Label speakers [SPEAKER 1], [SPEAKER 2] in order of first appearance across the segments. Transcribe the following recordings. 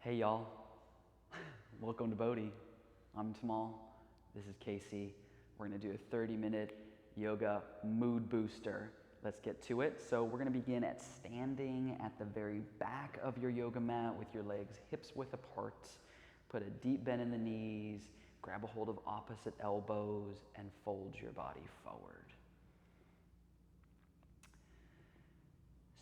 [SPEAKER 1] Hey y'all, welcome to BODHI. I'm Tamal, this is Casey. We're gonna do a 30-minute yoga mood booster. Let's get to it. So we're gonna begin at standing at the very back of your yoga mat with your legs hips width apart. Put a deep bend in the knees, grab a hold of opposite elbows, and fold your body forward.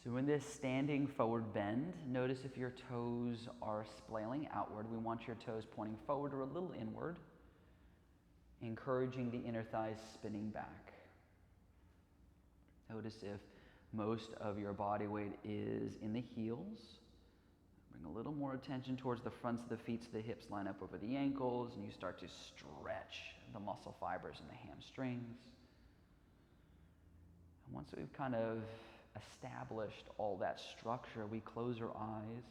[SPEAKER 1] So in this standing forward bend, notice if your toes are splaying outward. We want your toes pointing forward or a little inward, encouraging the inner thighs spinning back. Notice if most of your body weight is in the heels. Bring a little more attention towards the fronts of the feet so the hips line up over the ankles and you start to stretch the muscle fibers in the hamstrings. And once we've kind of established all that structure, we close our eyes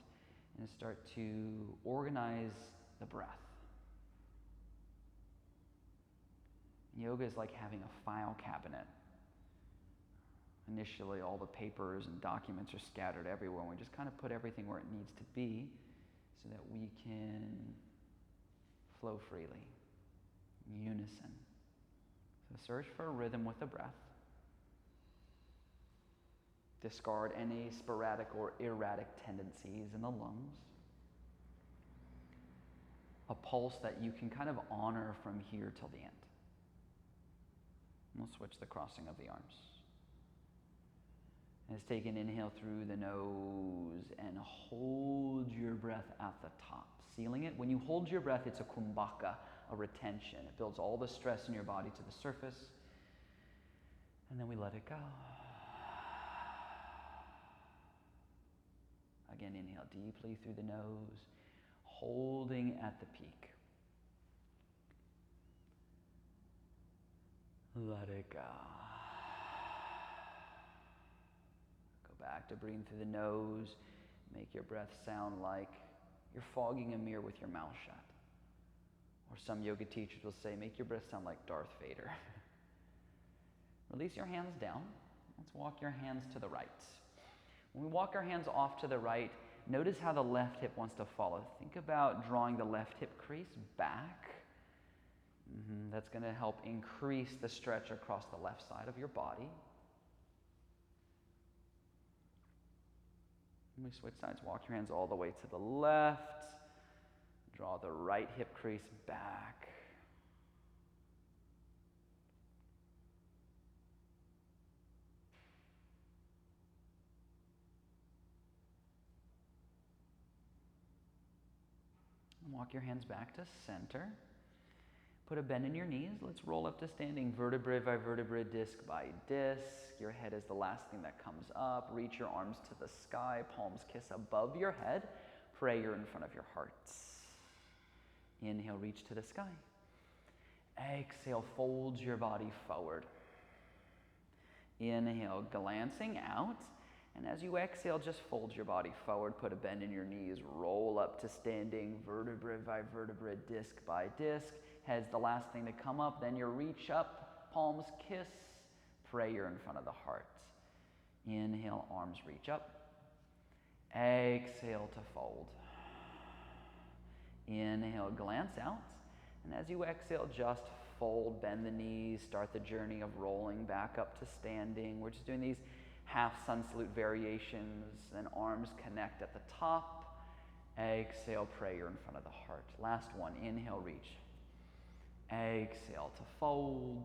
[SPEAKER 1] and start to organize the breath. Yoga is like having a file cabinet. Initially, all the papers and documents are scattered everywhere, and we just kind of put everything where it needs to be so that we can flow freely, in unison. So search for a rhythm with the breath. Discard any sporadic or erratic tendencies in the lungs. A pulse that you can kind of honor from here till the end. We'll switch the crossing of the arms. Let's take an inhale through the nose and hold your breath at the top, sealing it. When you hold your breath, it's a kumbhaka, a retention. It builds all the stress in your body to the surface. And then we let it go. Again, inhale deeply through the nose, holding at the peak. Let it go. Go back to breathing through the nose. Make your breath sound like you're fogging a mirror with your mouth shut. Or some yoga teachers will say, make your breath sound like Darth Vader. Release your hands down. Let's walk your hands to the right. When we walk our hands off to the right, notice how the left hip wants to follow. Think about drawing the left hip crease back. That's going to help increase the stretch across the left side of your body. When we switch sides, walk your hands all the way to the left. Draw the right hip crease back. Walk your hands back to center. Put a bend in your knees. Let's roll up to standing, vertebrae by vertebrae, disc by disc. Your head is the last thing that comes up. Reach your arms to the sky, palms kiss above your head. Prayer in front of your heart. Inhale, reach to the sky. Exhale, fold your body forward. Inhale, glancing out. And as you exhale, just fold your body forward, put a bend in your knees, roll up to standing, vertebrae by vertebrae, disc by disc. Head's the last thing to come up, then you reach up, palms kiss, prayer in front of the heart. Inhale, arms reach up. Exhale to fold. Inhale, glance out. And as you exhale, just fold, bend the knees, start the journey of rolling back up to standing. We're just doing these half sun salute variations, and arms connect at the top. Exhale, prayer in front of the heart. Last one, inhale, reach. Exhale to fold.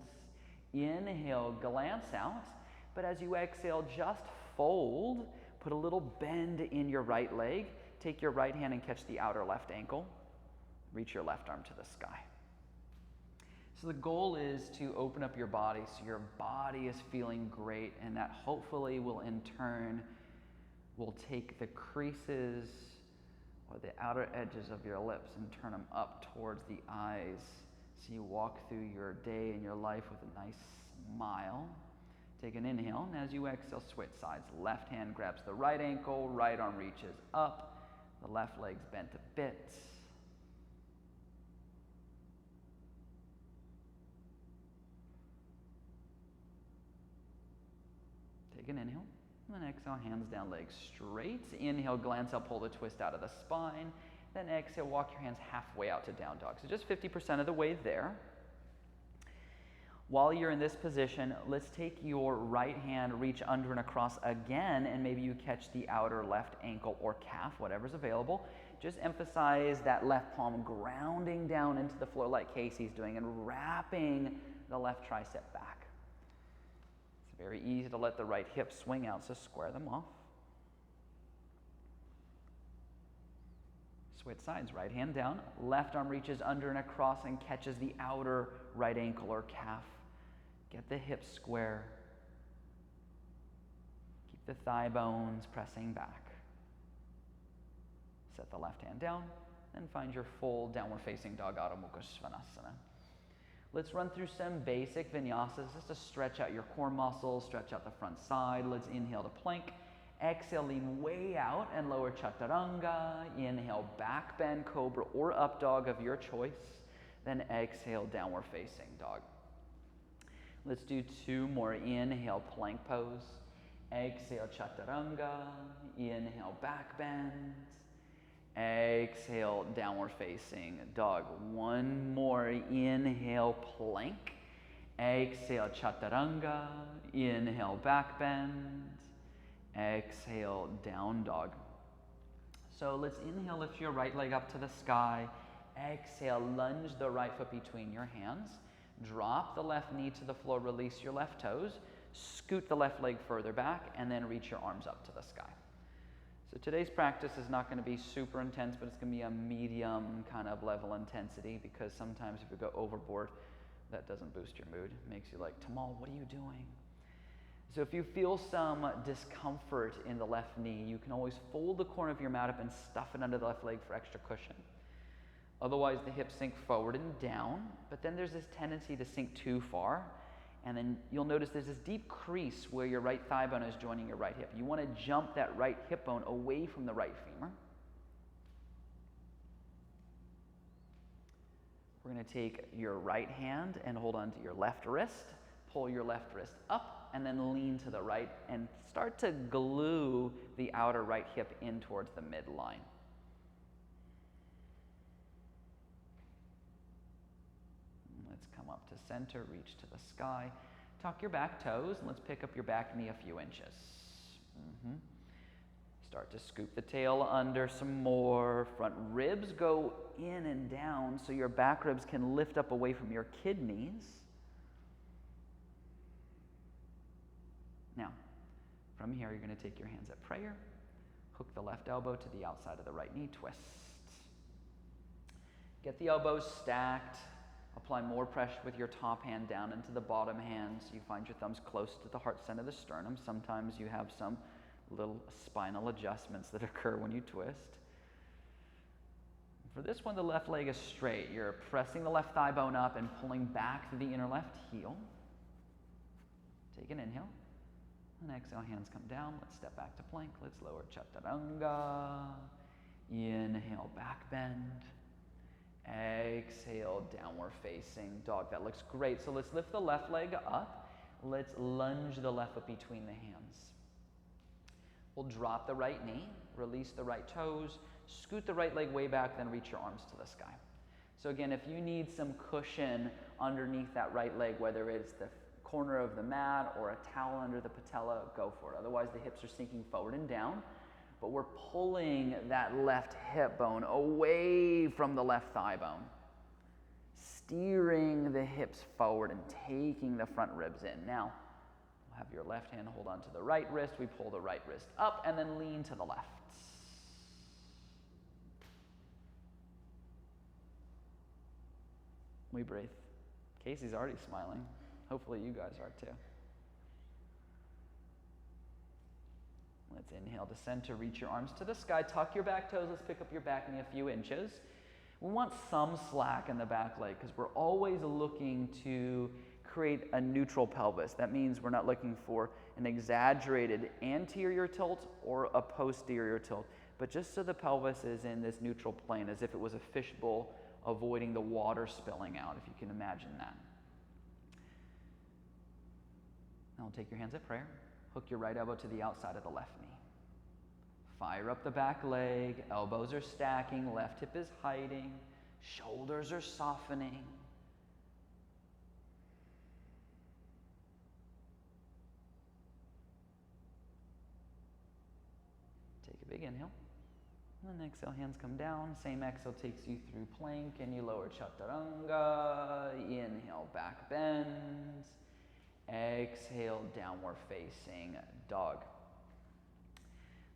[SPEAKER 1] Inhale, glance out. But as you exhale, just fold. Put a little bend in your right leg. Take your right hand and catch the outer left ankle. Reach your left arm to the sky. So the goal is to open up your body so your body is feeling great, and that hopefully will in turn will take the creases or the outer edges of your lips and turn them up towards the eyes. So you walk through your day and your life with a nice smile. Take an inhale, and as you exhale, switch sides. Left hand grabs the right ankle, right arm reaches up, the left leg's bent a bit. Take an inhale, and then exhale, hands down, legs straight. Inhale, glance up, pull the twist out of the spine. Then exhale, walk your hands halfway out to down dog. So just 50% of the way there. While you're in this position, let's take your right hand, reach under and across again, and maybe you catch the outer left ankle or calf, whatever's available. Just emphasize that left palm grounding down into the floor like Casey's doing and wrapping the left tricep back. It's very easy to let the right hip swing out, so square them off. Switch sides, right hand down, left arm reaches under and across and catches the outer right ankle or calf. Get the hips square. Keep the thigh bones pressing back. Set the left hand down, and find your full downward facing dog, Adho Mukha Svanasana. Let's run through some basic vinyasas just to stretch out your core muscles, stretch out the front side. Let's inhale to plank. Exhale, lean way out and lower chaturanga. Inhale, back bend, cobra or up dog of your choice. Then exhale, downward facing dog. Let's do 2 more. Inhale, plank pose. Exhale, chaturanga. Inhale, back bend. Exhale, downward facing dog. 1 more. Inhale, plank. Exhale, chaturanga. Inhale, back bend. Exhale, down dog. So let's inhale, lift your right leg up to the sky. Exhale, lunge the right foot between your hands. Drop the left knee to the floor, release your left toes. Scoot the left leg further back, and then reach your arms up to the sky. So today's practice is not going to be super intense, but it's going to be a medium kind of level intensity, because sometimes if you go overboard, that doesn't boost your mood. It makes you like, Tamal, what are you doing? So if you feel some discomfort in the left knee, you can always fold the corner of your mat up and stuff it under the left leg for extra cushion. Otherwise, the hips sink forward and down, but then there's this tendency to sink too far, and then you'll notice there's this deep crease where your right thigh bone is joining your right hip. You want to jump that right hip bone away from the right femur. We're going to take your right hand and hold on to your left wrist, pull your left wrist up, and then lean to the right and start to glue the outer right hip in towards the midline. Let's come up to center, reach to the sky. Tuck your back toes, and let's pick up your back knee a few inches. Start to scoop the tail under some more. Front ribs go in and down so your back ribs can lift up away from your kidneys. Now, from here, you're going to take your hands at prayer. Hook the left elbow to the outside of the right knee, twist. Get the elbows stacked. Apply more pressure with your top hand down into the bottom hand so you find your thumbs close to the heart center of the sternum. Sometimes you have some little spinal adjustments that occur when you twist. For this one, the left leg is straight. You're pressing the left thigh bone up and pulling back through the inner left heel. Take an inhale. And exhale, hands come down. Let's step back to plank. Let's lower chaturanga. Inhale, back bend. Exhale, downward facing dog. That looks great. So let's lift the left leg up. Let's lunge the left foot between the hands. We'll drop the right knee, release the right toes, scoot the right leg way back, then reach your arms to the sky. So again, if you need some cushion underneath that right leg, whether it's the corner of the mat or a towel under the patella, go for it. Otherwise, the hips are sinking forward and down, but we're pulling that left hip bone away from the left thigh bone, steering the hips forward and taking the front ribs in. Now, we'll have your left hand hold on to the right wrist. We pull the right wrist up and then lean to the left. We breathe. Casey's already smiling. Hopefully you guys are too. Let's inhale to center, reach your arms to the sky, tuck your back toes. Let's pick up your back knee a few inches. We want some slack in the back leg because we're always looking to create a neutral pelvis. That means we're not looking for an exaggerated anterior tilt or a posterior tilt, but just so the pelvis is in this neutral plane, as if it was a fishbowl avoiding the water spilling out, if you can imagine that. Now take your hands at prayer. Hook your right elbow to the outside of the left knee. Fire up the back leg, elbows are stacking, left hip is hiding, shoulders are softening. Take a big inhale. And then exhale, hands come down. Same exhale takes you through plank and you lower chaturanga. Inhale, back bends. Exhale, downward facing dog.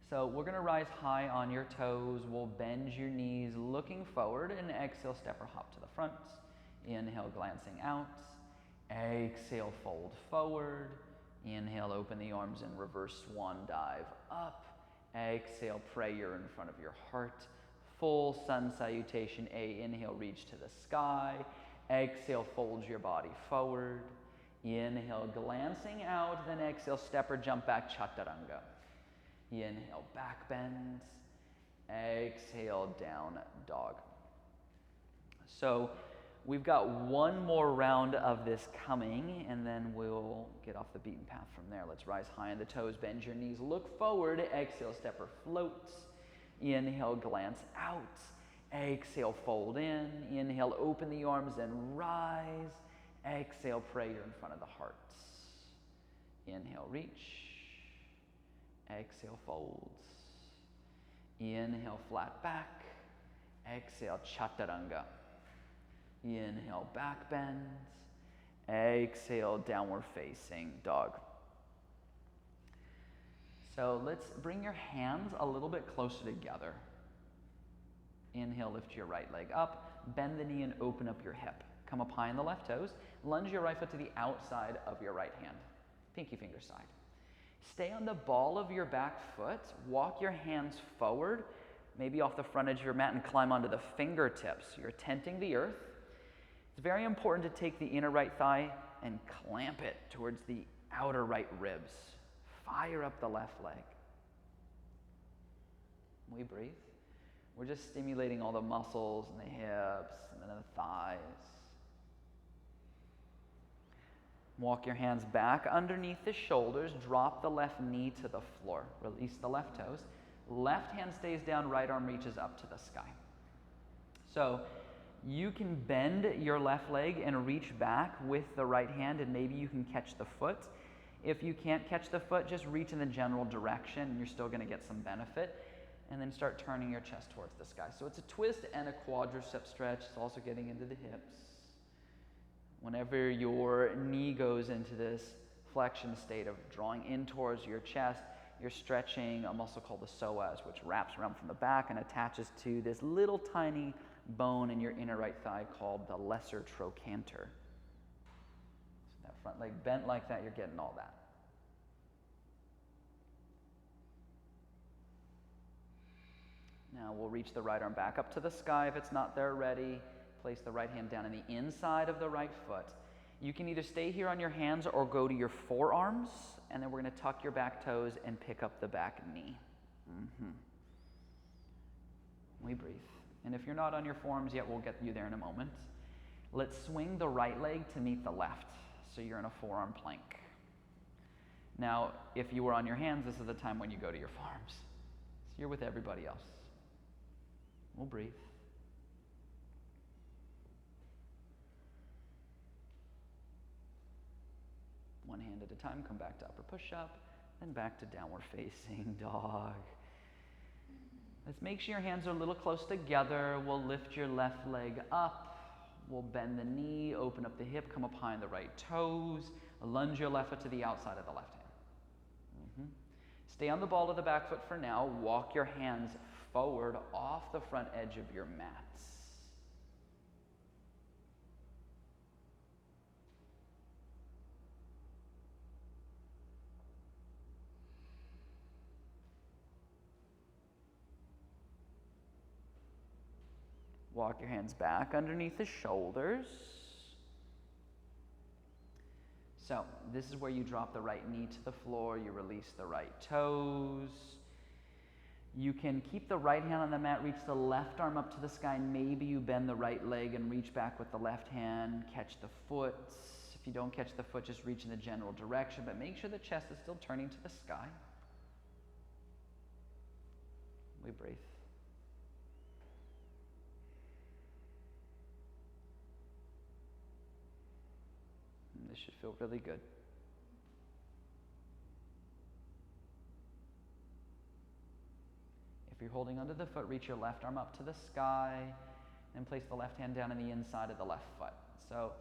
[SPEAKER 1] So we're going to rise high on your toes. We'll bend your knees looking forward and exhale, step or hop to the front. Inhale, glancing out. Exhale, fold forward. Inhale, open the arms and reverse swan dive up. Exhale, prayer in front of your heart. Full sun salutation A. Inhale, reach to the sky. Exhale, fold your body forward. Inhale, glancing out. Then exhale, step or jump back, chaturanga. Inhale, back bend. Exhale, down dog. So we've got one more round of this coming, and then we'll get off the beaten path from there. Let's rise high on the toes, bend your knees, look forward. Exhale, step or float. Inhale, glance out. Exhale, fold in. Inhale, open the arms and rise. Exhale, prayer in front of the heart. Inhale, reach. Exhale, folds. Inhale, flat back. Exhale, chaturanga. Inhale, back bends. Exhale, downward facing dog. So let's bring your hands a little bit closer together. Inhale, lift your right leg up. Bend the knee and open up your hip. Come up high on the left toes. Lunge your right foot to the outside of your right hand. Pinky finger side. Stay on the ball of your back foot. Walk your hands forward, maybe off the front edge of your mat, and climb onto the fingertips. You're tenting the earth. It's very important to take the inner right thigh and clamp it towards the outer right ribs. Fire up the left leg. We breathe. We're just stimulating all the muscles and the hips and then the thighs. Walk your hands back underneath the shoulders. Drop the left knee to the floor. Release the left toes. Left hand stays down, right arm reaches up to the sky. So you can bend your left leg and reach back with the right hand, and maybe you can catch the foot. If you can't catch the foot, just reach in the general direction and you're still going to get some benefit. And then start turning your chest towards the sky. So it's a twist and a quadricep stretch. It's also getting into the hips. Whenever your knee goes into this flexion state of drawing in towards your chest, you're stretching a muscle called the psoas, which wraps around from the back and attaches to this little tiny bone in your inner right thigh called the lesser trochanter. So that front leg bent like that, you're getting all that. Now we'll reach the right arm back up to the sky if it's not there already. Place the right hand down on the inside of the right foot. You can either stay here on your hands or go to your forearms, and then we're going to tuck your back toes and pick up the back knee. We breathe. And if you're not on your forearms yet, we'll get you there in a moment. Let's swing the right leg to meet the left, so you're in a forearm plank. Now, if you were on your hands, this is the time when you go to your forearms. So you're with everybody else. We'll breathe. One hand at a time, come back to upper push-up, then back to downward facing dog. Let's make sure your hands are a little close together. We'll lift your left leg up. We'll bend the knee, open up the hip, come up high on the right toes. Lunge your left foot to the outside of the left hand. Stay on the ball of the back foot for now. Walk your hands forward off the front edge of your mats. Walk your hands back underneath the shoulders. So this is where you drop the right knee to the floor. You release the right toes. You can keep the right hand on the mat, reach the left arm up to the sky. Maybe you bend the right leg and reach back with the left hand. Catch the foot. If you don't catch the foot, just reach in the general direction, but make sure the chest is still turning to the sky. We breathe. And this should feel really good. If you're holding onto the foot, reach your left arm up to the sky and place the left hand down on the inside of the left foot. So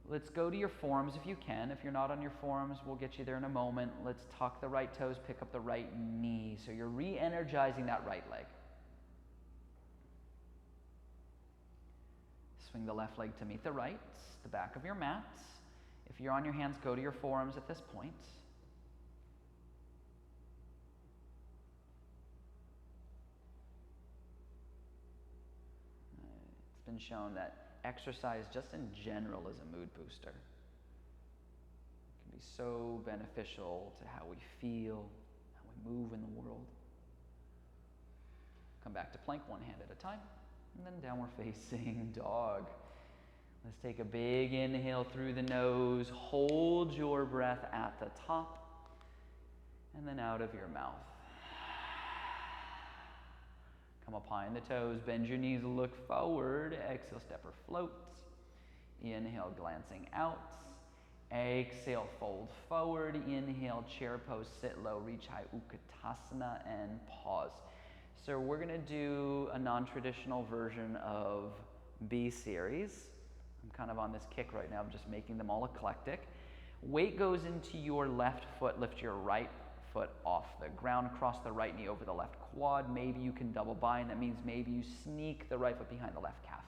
[SPEAKER 1] let's go to your forearms if you can. If you're not on your forearms, we'll get you there in a moment. Let's tuck the right toes, pick up the right knee. So you're re-energizing that right leg. Swing the left leg to meet the right, the back of your mat. If you're on your hands, go to your forearms at this point. It's been shown that exercise just in general is a mood booster. It can be so beneficial to how we feel, how we move in the world. Come back to plank, one hand at a time, and then downward facing dog. Let's take a big inhale through the nose, hold your breath at the top, and then out of your mouth. Come up high in the toes, bend your knees, look forward. Exhale, step or float. Inhale, glancing out. Exhale, fold forward. Inhale, chair pose, sit low, reach high, Utkatasana, and pause. So we're going to do a non-traditional version of B series. I'm kind of on this kick right now of just making them all eclectic. Weight goes into your left foot, lift your right foot off the ground, cross the right knee over the left quad. Maybe you can double bind. That means maybe you sneak the right foot behind the left calf.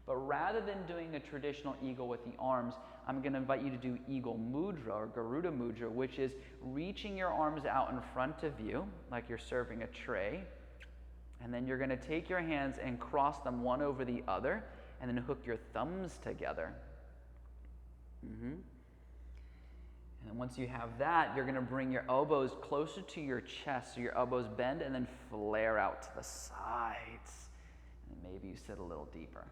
[SPEAKER 1] But rather than doing a traditional eagle with the arms, I'm going to invite you to do Eagle Mudra or Garuda Mudra, which is reaching your arms out in front of you like you're serving a tray. And then you're going to take your hands and cross them one over the other and then hook your thumbs together. And once you have that, you're going to bring your elbows closer to your chest so your elbows bend and then flare out to the sides. And maybe you sit a little deeper.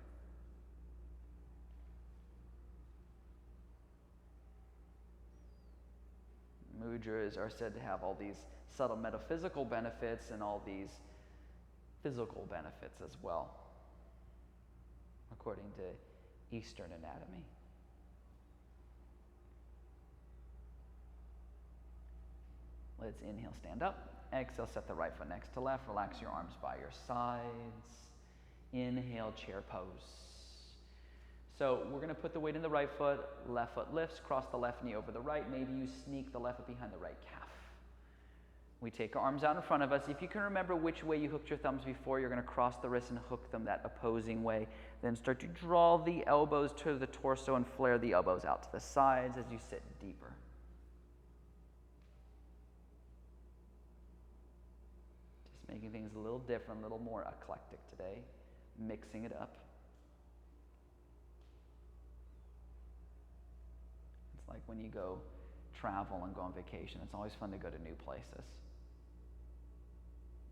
[SPEAKER 1] Mudras are said to have all these subtle metaphysical benefits and all these physical benefits as well, according to Eastern anatomy. Let's inhale, stand up. Exhale, set the right foot next to left. Relax your arms by your sides. Inhale, chair pose. So we're going to put the weight in the right foot lifts, cross the left knee over the right. Maybe you sneak the left foot behind the right calf. We take our arms out in front of us. If you can remember which way you hooked your thumbs before, you're going to cross the wrists and hook them that opposing way. Then start to draw the elbows to the torso and flare the elbows out to the sides as you sit deeper. Just making things a little different, a little more eclectic today, mixing it up. It's like when you go travel and go on vacation. It's always fun to go to new places.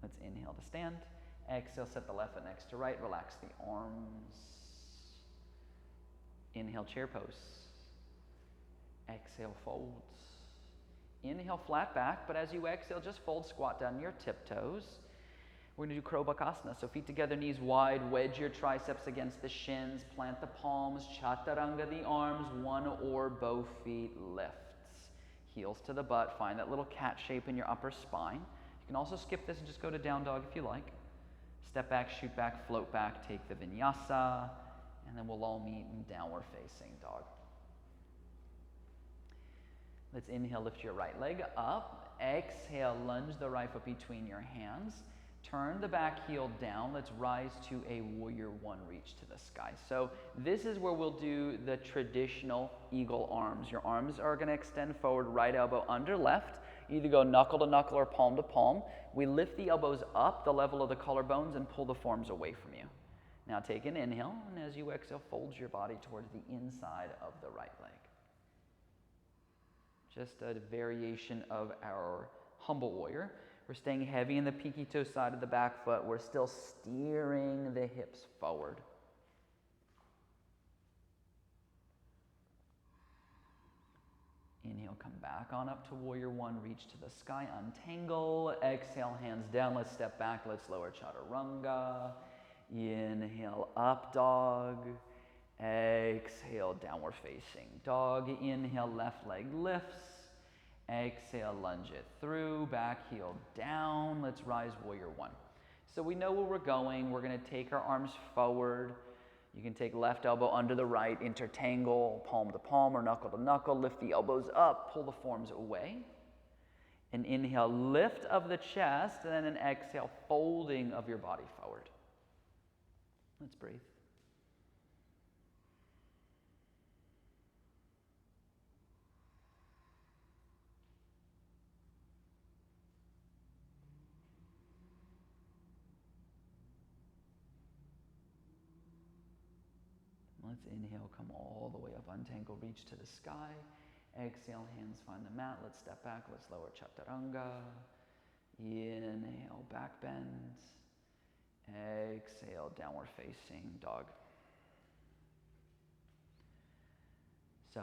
[SPEAKER 1] Let's inhale to stand. Exhale, set the left foot next to right. Relax the arms. Inhale, chair pose. Exhale, folds. Inhale, flat back, but as you exhale, just fold, squat down your tiptoes. We're going to do Krobakasana. So feet together, knees wide, wedge your triceps against the shins, plant the palms, chaturanga the arms, one or both feet lifts. Heels to the butt, find that little cat shape in your upper spine. You can also skip this and just go to down dog if you like. Step back, shoot back, float back, take the vinyasa, and then we'll all meet in downward facing dog. Let's inhale, lift your right leg up. Exhale, lunge the right foot between your hands. Turn the back heel down. Let's rise to a warrior one, reach to the sky. So this is where we'll do the traditional eagle arms. Your arms are going to extend forward, right elbow under left. Either go knuckle to knuckle or palm to palm. We lift the elbows up the level of the collarbones and pull the forearms away from you. Now take an inhale, and as you exhale, fold your body towards the inside of the right leg. Just a variation of our humble warrior. We're staying heavy in the pinky toe side of the back foot. We're still steering the hips forward. Inhale, Inhale, come back on up to warrior one, reach to the sky, untangle. Exhale, hands down, let's step back, let's lower chaturanga. Inhale, up dog. Exhale, downward facing dog. Inhale, left leg lifts. Exhale, lunge it through, back heel down. Let's rise warrior one. So we know where we're going. We're going to take our arms forward. You can take left elbow under the right, intertangle, palm to palm or knuckle to knuckle. Lift the elbows up, pull the forearms away. An inhale, lift of the chest, and then an exhale, folding of your body forward. Let's breathe. Let's inhale, come all the way up, untangle, reach to the sky. Exhale, hands find the mat. Let's step back, let's lower chaturanga. Inhale, back bend. Exhale, downward facing dog. So,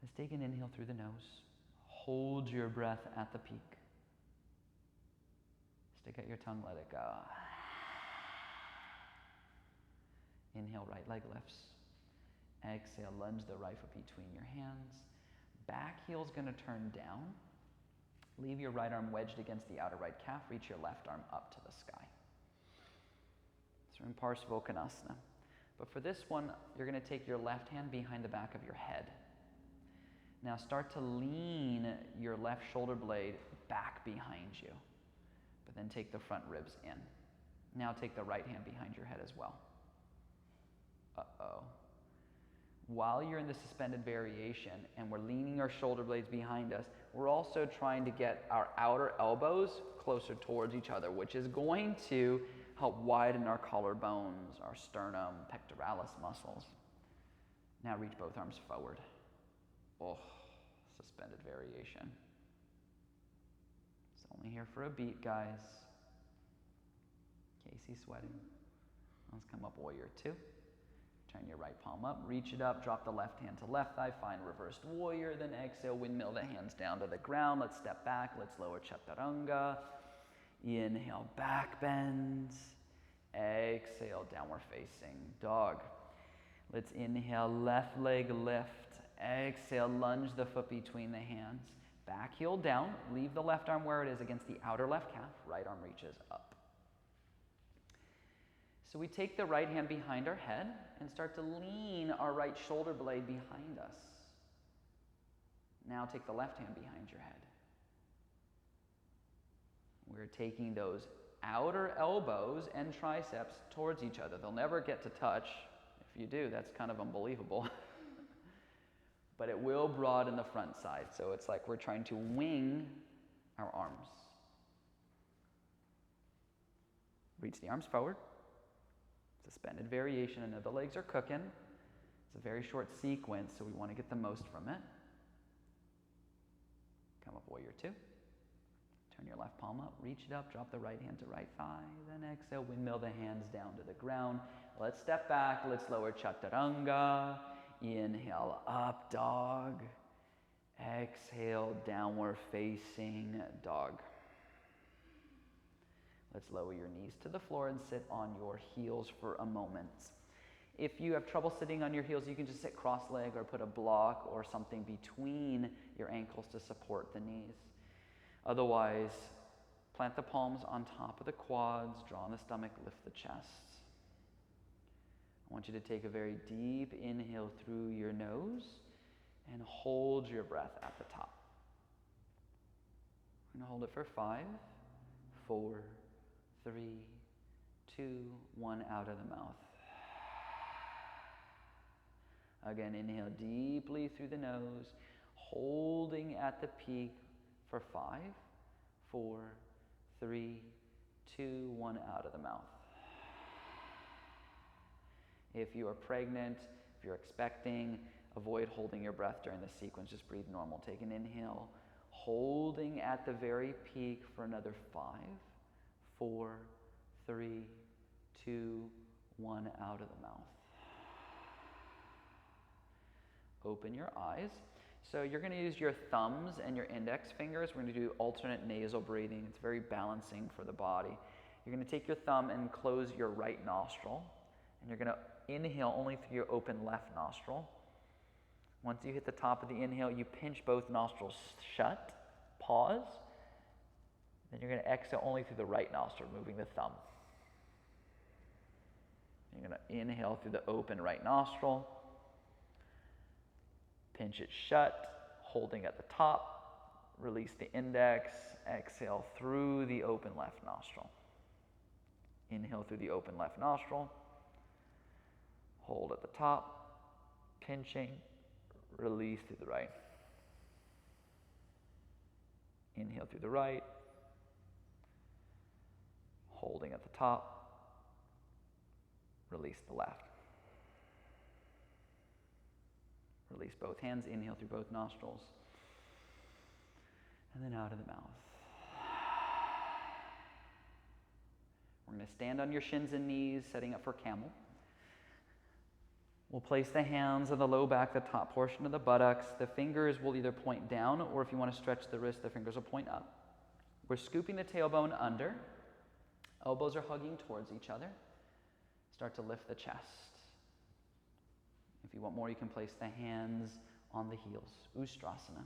[SPEAKER 1] let's take an inhale through the nose. Hold your breath at the peak. Stick out your tongue, let it go. Inhale, right leg lifts. Exhale, lunge the right foot between your hands. Back heel's going to turn down. Leave your right arm wedged against the outer right calf. Reach your left arm up to the sky. So we're in Parsvakonasana. But for this one, you're going to take your left hand behind the back of your head. Now start to lean your left shoulder blade back behind you. But then take the front ribs in. Now take the right hand behind your head as well. Uh-oh. While you're in the suspended variation and we're leaning our shoulder blades behind us, we're also trying to get our outer elbows closer towards each other, which is going to help widen our collarbones, our sternum, pectoralis muscles. Now reach both arms forward. Oh, suspended variation. It's only here for a beat, guys. Casey sweating. Let's come up warrior two. Turn your right palm up, reach it up, drop the left hand to left thigh, find reversed warrior, then exhale, windmill the hands down to the ground. Let's step back, let's lower chaturanga. Inhale, back bend. Exhale, downward facing dog. Let's inhale, left leg lift. Exhale, lunge the foot between the hands. Back heel down, leave the left arm where it is against the outer left calf. Right arm reaches up. So we take the right hand behind our head and start to lean our right shoulder blade behind us. Now take the left hand behind your head. We're taking those outer elbows and triceps towards each other. They'll never get to touch. If you do, that's kind of unbelievable. But it will broaden the front side. So it's like we're trying to wing our arms. Reach the arms forward. Suspended variation. I know the legs are cooking. It's a very short sequence, so we want to get the most from it. Come up warrior two. Turn your left palm up, reach it up, drop the right hand to right thigh, then exhale, windmill the hands down to the ground. Let's step back, let's lower chaturanga. Inhale, up dog. Exhale, downward facing dog. Let's lower your knees to the floor and sit on your heels for a moment. If you have trouble sitting on your heels, you can just sit cross-legged or put a block or something between your ankles to support the knees. Otherwise, plant the palms on top of the quads, draw on the stomach, lift the chest. I want you to take a very deep inhale through your nose and hold your breath at the top. We're going to hold it for 5, 4, 3, 2, 1, out of the mouth. Again, inhale deeply through the nose, holding at the peak for 5, 4, 3, 2, 1, out of the mouth. If you are pregnant, if you're expecting, avoid holding your breath during the sequence. Just breathe normal. Take an inhale, holding at the very peak for another 5, 4, 3, 2, 1, out of the mouth. Open your eyes. So you're going to use your thumbs and your index fingers. We're going to do alternate nasal breathing. It's very balancing for the body. You're going to take your thumb and close your right nostril. And you're going to inhale only through your open left nostril. Once you hit the top of the inhale, you pinch both nostrils shut. Pause. Then you're going to exhale only through the right nostril, moving the thumb. You're going to inhale through the open right nostril. Pinch it shut, holding at the top. Release the index. Exhale through the open left nostril. Inhale through the open left nostril. Hold at the top. Pinching. Release through the right. Inhale through the right. Holding at the top. Release the left. Release both hands. Inhale through both nostrils. And then out of the mouth. We're going to stand on your shins and knees, setting up for camel. We'll place the hands on the low back, the top portion of the buttocks. The fingers will either point down, or if you want to stretch the wrist, the fingers will point up. We're scooping the tailbone under. Elbows are hugging towards each other. Start to lift the chest. If you want more, you can place the hands on the heels. Ustrasana.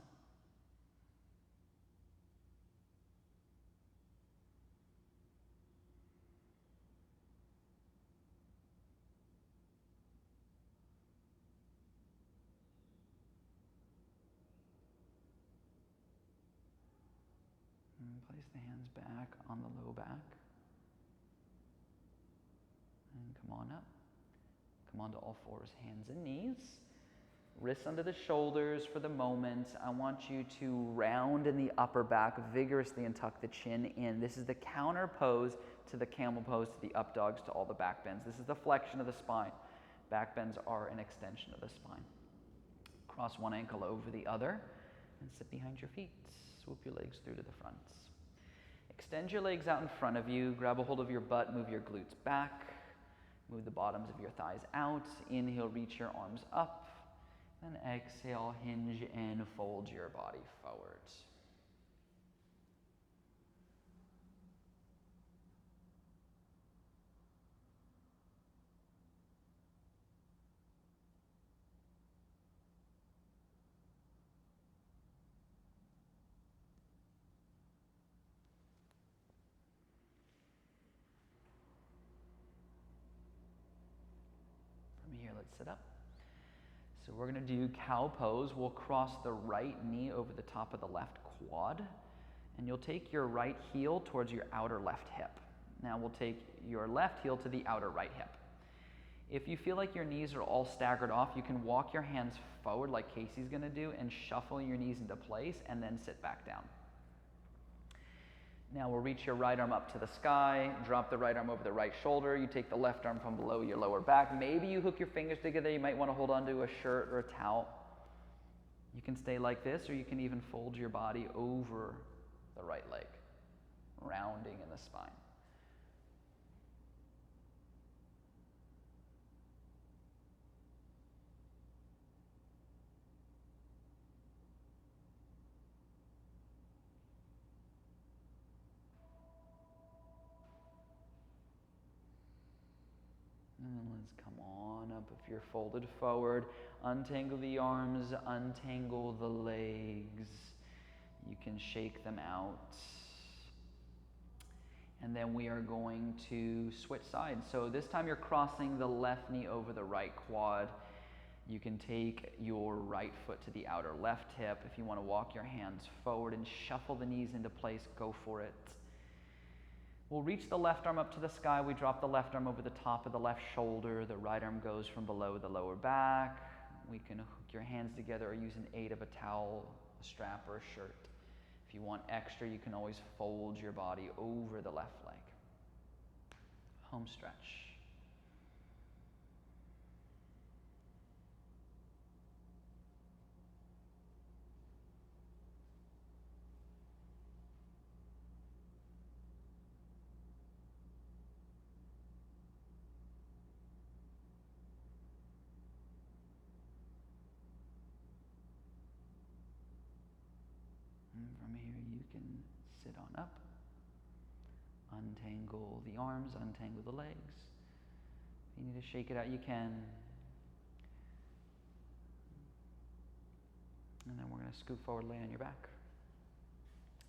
[SPEAKER 1] And place the hands back on the low back. And come on up. Come onto all fours, hands and knees. Wrists under the shoulders for the moment. I want you to round in the upper back vigorously and tuck the chin in. This is the counter pose to the camel pose, to the up dogs, to all the back bends. This is the flexion of the spine. Back bends are an extension of the spine. Cross one ankle over the other and sit behind your feet. Swoop your legs through to the front. Extend your legs out in front of you. Grab a hold of your butt. Move your glutes back. Move the bottoms of your thighs out. Inhale, reach your arms up. Then exhale, hinge and fold your body forward. Here, let's sit up. So we're going to do cow pose. We'll cross the right knee over the top of the left quad, and you'll take your right heel towards your outer left hip. Now we'll take your left heel to the outer right hip. If you feel like your knees are all staggered off, you can walk your hands forward like Casey's going to do and shuffle your knees into place and then sit back down. Now we'll reach your right arm up to the sky, drop the right arm over the right shoulder. You take the left arm from below your lower back. Maybe you hook your fingers together. You might want to hold onto a shirt or a towel. You can stay like this, or you can even fold your body over the right leg, rounding in the spine. And then let's come on up. If you're folded forward, untangle the arms, untangle the legs. You can shake them out. And then we are going to switch sides. So this time you're crossing the left knee over the right quad. You can take your right foot to the outer left hip. If you want to walk your hands forward and shuffle the knees into place, go for it. We'll reach the left arm up to the sky. We drop the left arm over the top of the left shoulder. The right arm goes from below the lower back. We can hook your hands together or use an aid of a towel, a strap, or a shirt. If you want extra, you can always fold your body over the left leg. Home stretch. can sit on up. Untangle the arms, untangle the legs. If you need to shake it out, you can. And then we're going to scoot forward, lay on your back.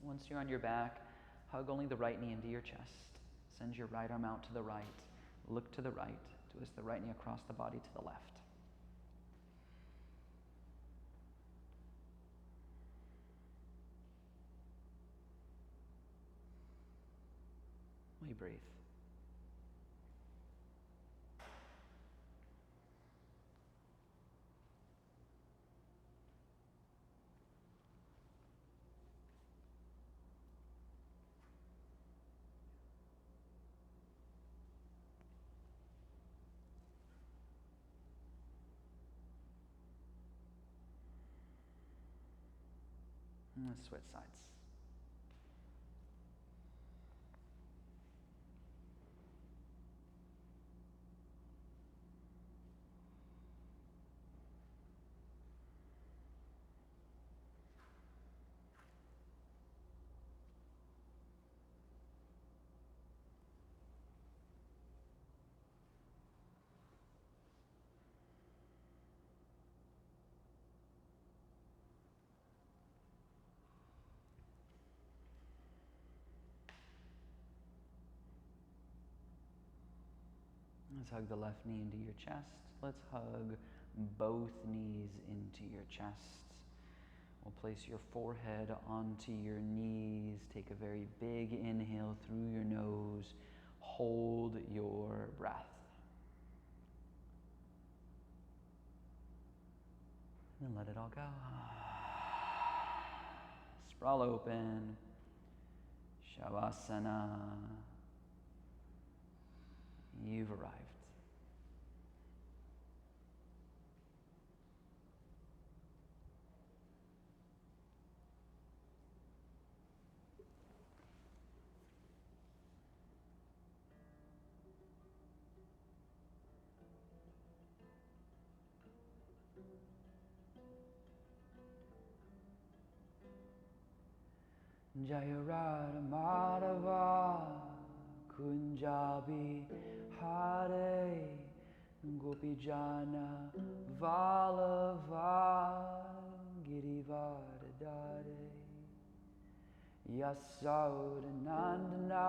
[SPEAKER 1] Once you're on your back, hug only the right knee into your chest. Send your right arm out to the right. Look to the right. Twist the right knee across the body to the left. We breathe. And let's switch sides. Let's hug the left knee into your chest. Let's hug both knees into your chest. We'll place your forehead onto your knees. Take a very big inhale through your nose. Hold your breath. And then let it all go. Sprawl open. Shavasana. You've arrived. Jaya Radha Madhava Kunjabi Hare Gopijana Valava Girivardhare Yasodhanandana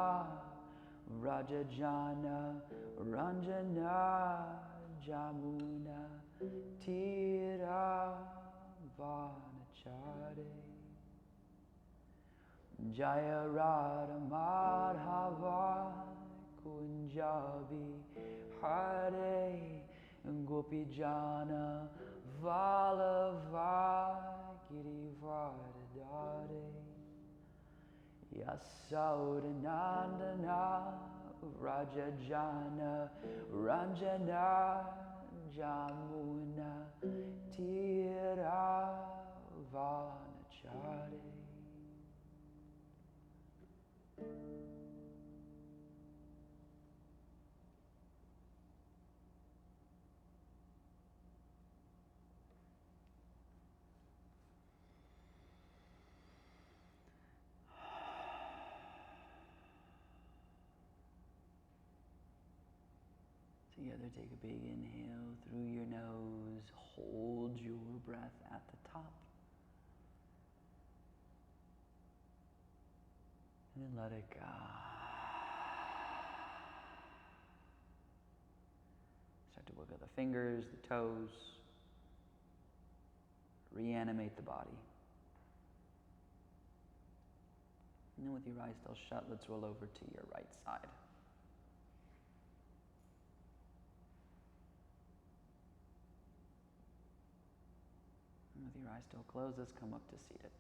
[SPEAKER 1] Rajajana Ranjana Jamuna Tira Vanachare Jaya Radha Madhava Kunjabi Hare Gopijana Vallava Girivardhare Yasodhanandana Rajajana Ranjana Jamuna Tira Vanachare. Together, take a big inhale through your nose. Hold your breath at the top. And then let it go. Start to wiggle the fingers, the toes. Reanimate the body. And then with your eyes still shut, let's roll over to your right side. And with your eyes still closed, let's come up to seated.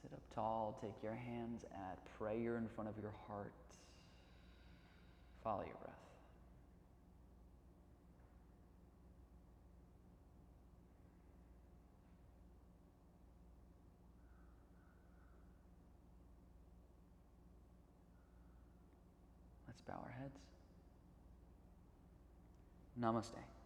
[SPEAKER 1] Sit up tall, take your hands at prayer in front of your heart. Follow your breath. Let's bow our heads. Namaste.